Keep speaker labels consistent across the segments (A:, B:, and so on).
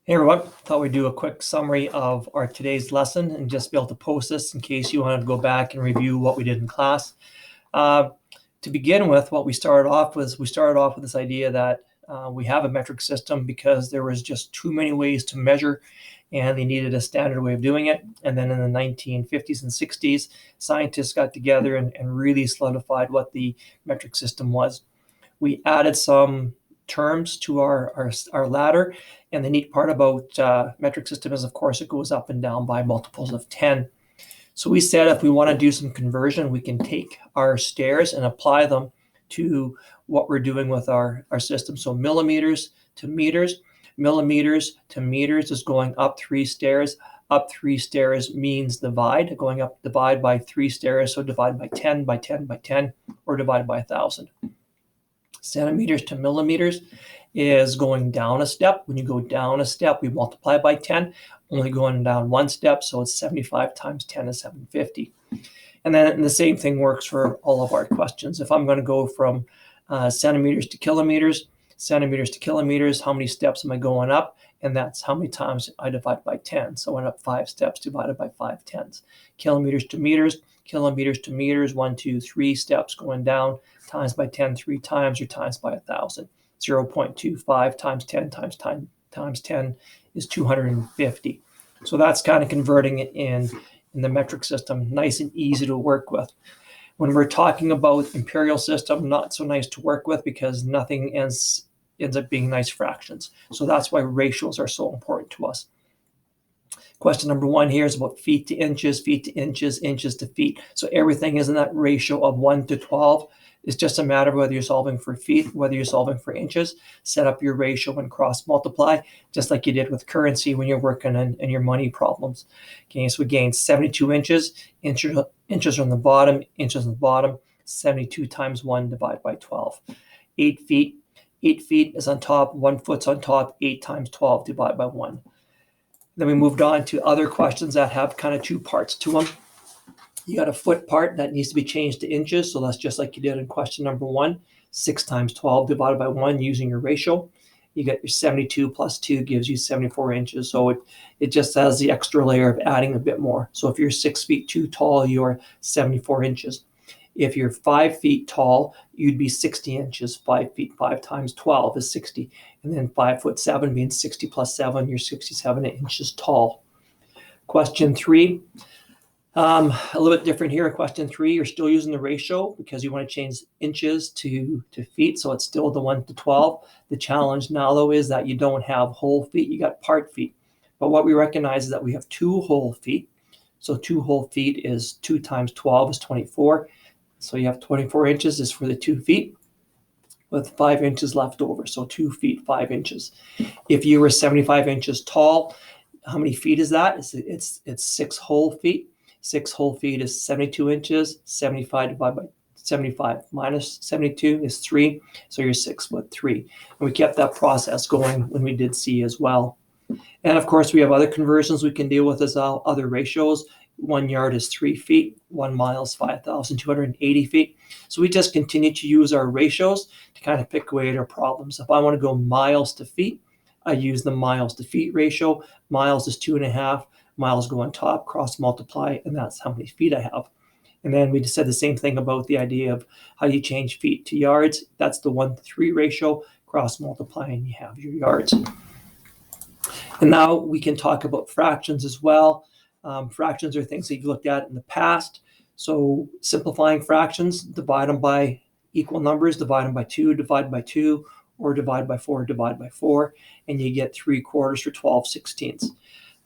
A: Hey everyone, thought we'd do a quick summary of our today's lesson and just be able to post this in case you wanted to go back and review what we did in class. To begin with, what we started off with this idea that we have a metric system because there was just too many ways to measure and they needed a standard way of doing it. And then in the 1950s and 60s, scientists got together and really solidified what the metric system was. We added some terms to our ladder. And the neat part about metric system is, of course, it goes up and down by multiples of 10. So we said if we want to do some conversion, we can take our stairs and apply them to what we're doing with our system. So millimeters to meters. Millimeters to meters is going up 3 stairs. Up 3 stairs means divide. Going up, divide by 3 stairs. So divide by 10 by 10 by 10, or divide by 1,000. Centimeters to millimeters is going down a step. When you go down a step, we multiply by 10, only going down 1 step, so it's 75 times 10 is 750. And then the same thing works for all of our questions. If I'm going to go from centimeters to kilometers, how many steps am I going up? And that's how many times I divide by 10. So I went up 5 steps divided by 5 tenths. Kilometers to meters, 1, 2, 3 steps going down, times by 10 3 times, or times by 1,000. 0.25 times 10 times 10 is 250. So that's kind of converting it in the metric system, nice and easy to work with. When we're talking about imperial system, not so nice to work with because nothing ends up being nice fractions. So that's why ratios are so important to us. Question number 1 here is about feet to inches, inches to feet. So everything is in that ratio of 1 to 12. It's just a matter of whether you're solving for feet, whether you're solving for inches. Set up your ratio and cross multiply, just like you did with currency when you're working in your money problems. Okay, so we gained 72 inches. Inches on the bottom, 72 times 1 divided by 12. 8 feet. 8 feet is on top, 1 foot's on top, 8 times 12 divided by 1. Then we moved on to other questions that have kind of 2 parts to them. You got a foot part that needs to be changed to inches. So that's just like you did in question number 1. 6 times 12 divided by 1 using your ratio. You got your 72 plus 2 gives you 74 inches. So it just has the extra layer of adding a bit more. So if you're 6 feet 2 tall, you're 74 inches. If you're 5 feet tall, you'd be 60 inches. 5 feet 5 times 12 is 60. And then 5'7" means 60 plus 7, you're 67 inches tall. Question 3. A little bit different here. Question 3, you're still using the ratio because you want to change inches to feet. So it's still the 1 to 12. The challenge now, though, is that you don't have whole feet. You got part feet. But what we recognize is that we have 2 whole feet. So 2 whole feet is 2 times 12 is 24. So you have 24 inches is for the 2 feet with 5 inches left over. So 2 feet, 5 inches. If you were 75 inches tall, how many feet is that? It's 6 whole feet. 6 whole feet is 72 inches. 75 divided by 75 minus 72 is 3. So you're 6'3". And we kept that process going when we did C as well. And of course, we have other conversions we can deal with as well, other ratios. 1 yard is 3 feet. 1 mile is 5,280 feet. So we just continue to use our ratios to kind of pick away at our problems. If I want to go miles to feet, I use the miles to feet ratio. Miles is 2.5. Miles go on top, cross multiply, and that's how many feet I have. And then we just said the same thing about the idea of how you change feet to yards. That's the 1 to 3 ratio. Cross multiply, and you have your yards. And now we can talk about fractions as well. Fractions are things that you've looked at in the past. So simplifying fractions, divide them by equal numbers, divide them by 2, divide by 2, or divide by 4, divide by 4, and you get 3/4 or 12/16.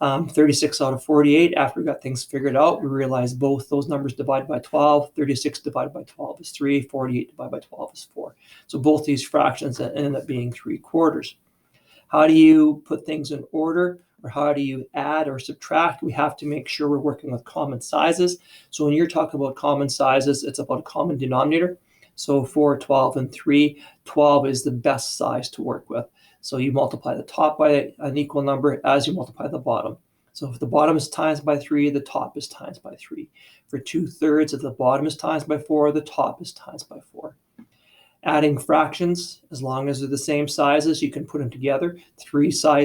A: 36 out of 48, after we got things figured out, we realized both those numbers divided by 12. 36 divided by 12 is 3. 48 divided by 12 is 4. So both these fractions end up being 3/4. How do you put things in order, or how do you add or subtract? We have to make sure we're working with common sizes. So when you're talking about common sizes, it's about a common denominator. So 4, 12, and 3, 12 is the best size to work with. So you multiply the top by an equal number as you multiply the bottom. So if the bottom is times by 3, the top is times by 3. For 2/3, if the bottom is times by 4, the top is times by 4. Adding fractions, as long as they're the same sizes, you can put them together. 3 sizes